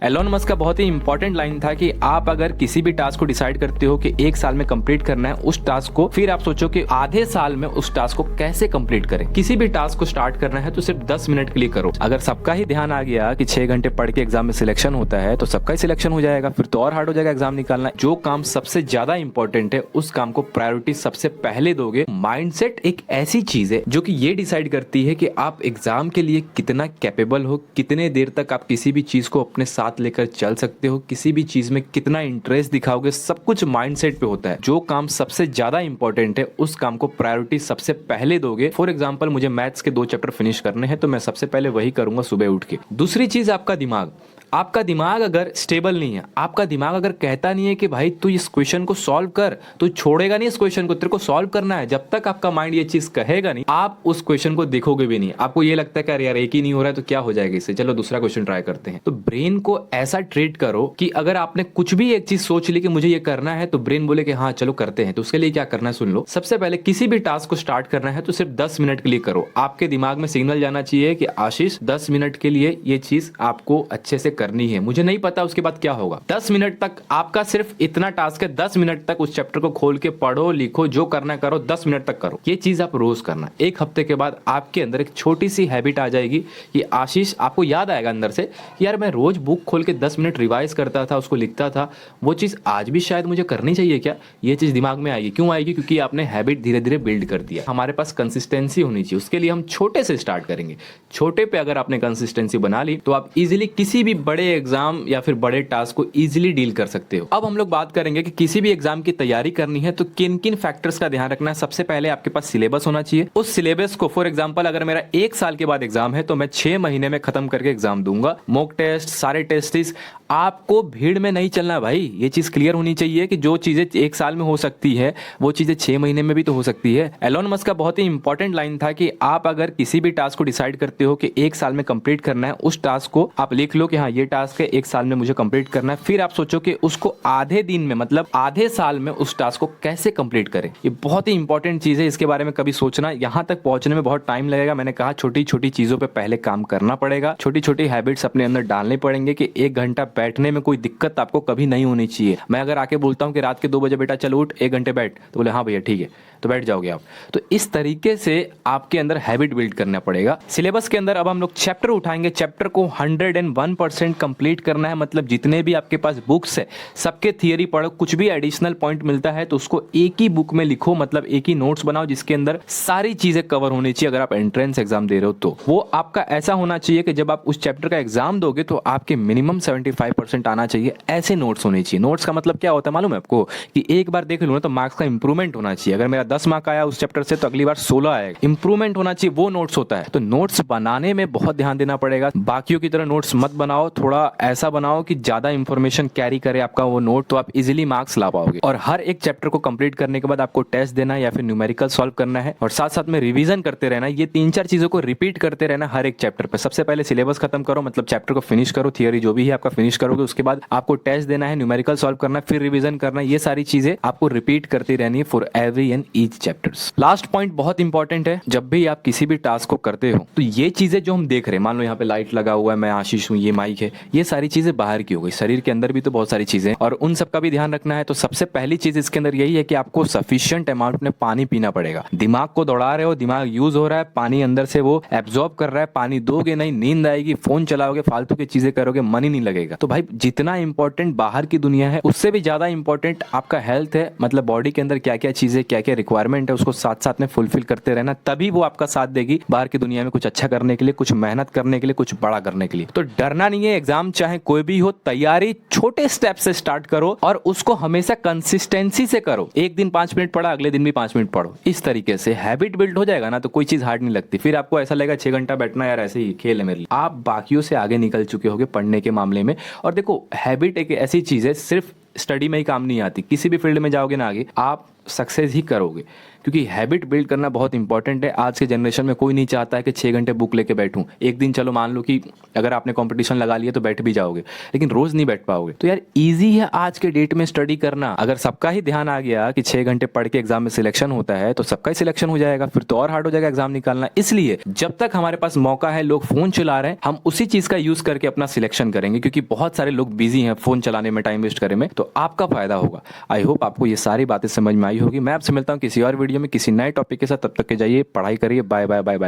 Elon Musk का बहुत ही important line था कि आप अगर किसी भी टास्क को डिसाइड करते हो कि एक साल में कंप्लीट करना है उस टास्क को, फिर आप सोचो कि आधे साल में उस टास्क को कैसे कंप्लीट करें। किसी भी टास्क को स्टार्ट करना है तो सिर्फ 10 मिनट के लिए करो। अगर सबका ही ध्यान आ गया कि 6 घंटे पढ़ के एग्जाम में सिलेक्शन होता है तो सबका ही सिलेक्शन हो जाएगा, फिर तो और हार्ड हो जाएगा एग्जाम निकालना। जो काम सबसे ज्यादा इंपॉर्टेंट है उस काम को प्रायोरिटी सबसे पहले दोगे। माइंडसेट एक ऐसी चीज है जो कि ये डिसाइड करती है कि आप एग्जाम के लिए कितना कैपेबल हो, कितने देर तक आप किसी भी चीज को अपने साथ लेकर चल सकते हो, किसी भी चीज में कितना इंटरेस्ट दिखाओगे, सब कुछ माइंडसेट पे होता है। जो काम सबसे ज्यादा इंपॉर्टेंट है उस काम को प्रायोरिटी सबसे पहले दोगे। फॉर एग्जांपल मुझे मैथ्स के 2 चैप्टर फिनिश करने हैं तो मैं सबसे पहले वही करूंगा सुबह उठ के। दूसरी चीज आपका दिमाग। आपका दिमाग अगर स्टेबल नहीं है, आपका दिमाग अगर कहता नहीं है कि भाई तू इस क्वेश्चन को सॉल्व कर, तू छोड़ेगा नहीं इस क्वेश्चन को, तेरे को सॉल्व करना है, जब तक आपका माइंड ये चीज कहेगा नहीं आप उस क्वेश्चन को देखोगे भी नहीं। आपको ये लगता है कि अरे यार एक ही नहीं हो रहा है तो क्या हो जाएगा इससे, चलो दूसरा क्वेश्चन ट्राई करते हैं। तो ब्रेन को ऐसा ट्रीट करो कि अगर आपने कुछ भी एक चीज सोच ली कि मुझे ये करना है तो ब्रेन बोले कि हाँ चलो करते हैं। तो उसके लिए क्या करना है सुन लो। सबसे पहले किसी भी टास्क को स्टार्ट करना है तो सिर्फ 10 मिनट के लिए करो। आपके दिमाग में सिग्नल जाना चाहिए कि आशीष 10 मिनट के लिए ये चीज आपको अच्छे से करनी है। मुझे नहीं पता उसके बाद क्या होगा। 10 मिनट तक आपका सिर्फ इतना टास्क है, 10 मिनट तक उस चैप्टर को खोल के पढ़ो, लिखो, जो करना है करो, 10 मिनट तक करो। ये चीज आप रोज करना। एक हफ्ते के बाद आपके अंदर एक छोटी सी हैबिट आ जाएगी कि आशीष, आपको याद आएगा अंदर से कि यार मैं रोज बुक खोल के 10 मिनट रिवाइज करता था, उसको लिखता था, वो चीज आज भी शायद मुझे करनी चाहिए क्या। ये चीज दिमाग में आएगी। क्यों आएगी? क्योंकि आपने हैबिट धीरे धीरे बिल्ड कर दिया। हमारे पास कंसिस्टेंसी होनी चाहिए, उसके लिए हम छोटे से स्टार्ट करेंगे। छोटे पे अगर आपने कंसिस्टेंसी बना ली तो आप इजिली किसी भी बड़े एग्जाम या फिर बड़े टास्क को इजीली डील कर सकते हो। अब हम लोग बात करेंगे कि किसी भी एग्जाम की तैयारी करनी है तो किन किन फैक्टर्स का ध्यान रखना है। सबसे पहले आपके पास सिलेबस होना चाहिए। उस सिलेबस को, फॉर एग्जांपल अगर मेरा 1 साल के बाद एग्जाम है तो मैं 6 महीने में खत्म करके एग्जाम दूंगा। मॉक टेस्ट, सारे टेस्ट, आपको भीड़ में नहीं चलना भाई। ये चीज क्लियर होनी चाहिए कि जो चीजें 1 साल में हो सकती है वो चीजें 6 महीने में भी तो हो सकती है। एलोन मस्क का बहुत ही इंपॉर्टेंट लाइन था कि आप अगर किसी भी टास्क को डिसाइड करते हो कि 1 साल में कंप्लीट करना है, उस टास्क को आप लिख लो कि हाँ ये टास्क है 1 साल में मुझे कंप्लीट करना है। फिर आप सोचो कि उसको आधे दिन में, मतलब आधे साल में उस टास्क को कैसे कंप्लीट करें। ये बहुत ही इंपॉर्टेंट चीज है, इसके बारे में कभी सोचना। यहां तक पहुंचने में बहुत टाइम लगेगा। मैंने कहा छोटी छोटी चीजों पे पहले काम करना पड़ेगा, छोटी छोटी हैबिट्स अपने अंदर डालने पड़ेंगे कि 1 घंटा बैठने में कोई दिक्कत आपको कभी नहीं होनी चाहिए। मैं अगर आके बोलता हूं कि रात के 2 बजे बेटा चलो उठ 1 घंटे बैठ, तो बोले हाँ भैया ठीक है, तो बैठ जाओगे आप। तो इस तरीके से आपके अंदर हैबिट बिल्ड करना पड़ेगा। सिलेबस के अंदर अब हम लोग चैप्टर उठाएंगे। चैप्टर को 101% कंप्लीट करना है, मतलब जितने भी आपके पास बुक्स है सबके थियरी पढ़ो। कुछ भी एडिशनल पॉइंट मिलता है तो उसको एक ही बुक में लिखो, मतलब एक ही नोट्स बनाओ जिसके अंदर सारी चीजें कवर होनी चाहिए। अगर आप एंट्रेंस एग्जाम दे रहे हो तो वो आपका ऐसा होना चाहिए कि जब आप उस चैप्टर का एग्जाम दोगे तो आपके मिनिमम 75% आना चाहिए। ऐसे नोट्स होने चाहिए। नोट्स का मतलब क्या होता है मालूम है आपको? कि एक बार देख लो ना तो मार्क्स का इंप्रूवमेंट होना चाहिए। अगर मेरा 10 मार्क आया उस चैप्टर से तो अगली बार 16 आएगा। इंप्रूवमेंट होना चाहिए, वो नोट्स होता है। तो नोट्स बनाने में बहुत ध्यान देना पड़ेगा। बाकियों की तरह नोट्स मत बनाओ, थोड़ा ऐसा बनाओ कि ज्यादा इंफॉर्मेशन कैरी करे आपका वो नोट, तो आप इजीली मार्क्स ला पाओगे। और हर एक चैप्टर को कंप्लीट करने के बाद आपको टेस्ट देना है या फिर न्यूमेरिकल सॉल्व करना है, और साथ साथ में रिवीजन करते रहना। ये 3-4 चीजों को रिपीट करते रहना हर एक चैप्टर पे। सबसे पहले सिलेबस खत्म करो, मतलब चैप्टर को फिनिश करो, थियरी जो भी है आपका फिनिश करोगे, उसके बाद आपको टेस्ट देना है, न्यूमेरिकल सॉल्व करना है, फिर रिवीजन करना है। ये सारी चीजें आपको रिपीट करती रहनी है for every and each chapters. Last point बहुत इंपॉर्टेंट है। जब भी आप किसी भी टास्क को करते हो तो ये चीजें जो हम देख रहे हैं, मान लो यहाँ पे लाइट लगा हुआ है, मैं आशीष हूँ, ये माइक है, ये सारी चीजें बाहर की हो गई। शरीर के अंदर भी तो बहुत सारी चीजें और उन सब का भी ध्यान रखना है। तो सबसे पहली चीज इसके अंदर यही है कि आपको सफिशिएंट अमाउंट में पानी पीना पड़ेगा। दिमाग को दौड़ा रहे हो, दिमाग यूज हो रहा है, पानी अंदर से वो एब्जॉर्ब कर रहा है। पानी दोगे नहीं, नींद आएगी, फोन चलाओगे, फालतू की चीजें करोगे, मन ही नहीं लगेगा। तो भाई जितना इंपॉर्टेंट बाहर की दुनिया है उससे भी ज्यादा इंपॉर्टेंट आपका हेल्थ है। मतलब बॉडी के अंदर क्या क्या चीजें, क्या क्या रिक्वायरमेंट है, उसको साथ साथ में फुलफिल करते रहना, तभी वो आपका साथ देगी बाहर की दुनिया में कुछ अच्छा करने के लिए, कुछ मेहनत करने के लिए, कुछ बड़ा करने के लिए। तो डरना नहीं है। एग्जाम चाहे कोई भी हो, तैयारी छोटे स्टेप से स्टार्ट करो और उसको हमेशा कंसिस्टेंसी से करो। एक दिन 5 मिनट पढ़ा, अगले दिन भी 5 मिनट पढ़ो। इस तरीके से हैबिट बिल्ड हो जाएगा ना तो कोई चीज हार्ड नहीं लगती। फिर आपको ऐसा लगेगा 6 घंटा बैठना यार ऐसे ही खेल है मेरे लिए। आप बाकियों से आगे निकल चुके होगे पढ़ने के मामले में। और देखो हैबिट एक ऐसी चीज है, सिर्फ स्टडी में ही काम नहीं आती। किसी भी फील्ड में जाओगे ना आगे, आप सक्सेस ही करोगे। क्योंकि हैबिट बिल्ड करना बहुत इंपॉर्टेंट है। आज के जनरेशन में कोई नहीं चाहता है कि 6 घंटे बुक लेके बैठूं। एक दिन चलो मान लो कि अगर आपने कंपटीशन लगा लिया तो बैठ भी जाओगे, लेकिन रोज नहीं बैठ पाओगे। तो यार ईजी है आज के डेट में स्टडी करना। अगर सबका ही ध्यान आ गया कि 6 घंटे पढ़ के एग्जाम में सिलेक्शन होता है तो सबका ही सिलेक्शन हो जाएगा, फिर तो और हार्ड हो जाएगा एग्जाम निकालना। इसलिए जब तक हमारे पास मौका है, लोग फोन चला रहे हैं, हम उसी चीज का यूज करके अपना सिलेक्शन करेंगे, क्योंकि बहुत सारे लोग बिजी हैं फोन चलाने में, टाइम वेस्ट करने में, तो आपका फायदा होगा। आई होप आपको ये सारी बातें समझ में आई होगी। मैं आपसे मिलता हूँ किसी और वीडियो में किसी नए टॉपिक के साथ। तब तक के जाइए, पढ़ाई करिए। Bye bye bye bye.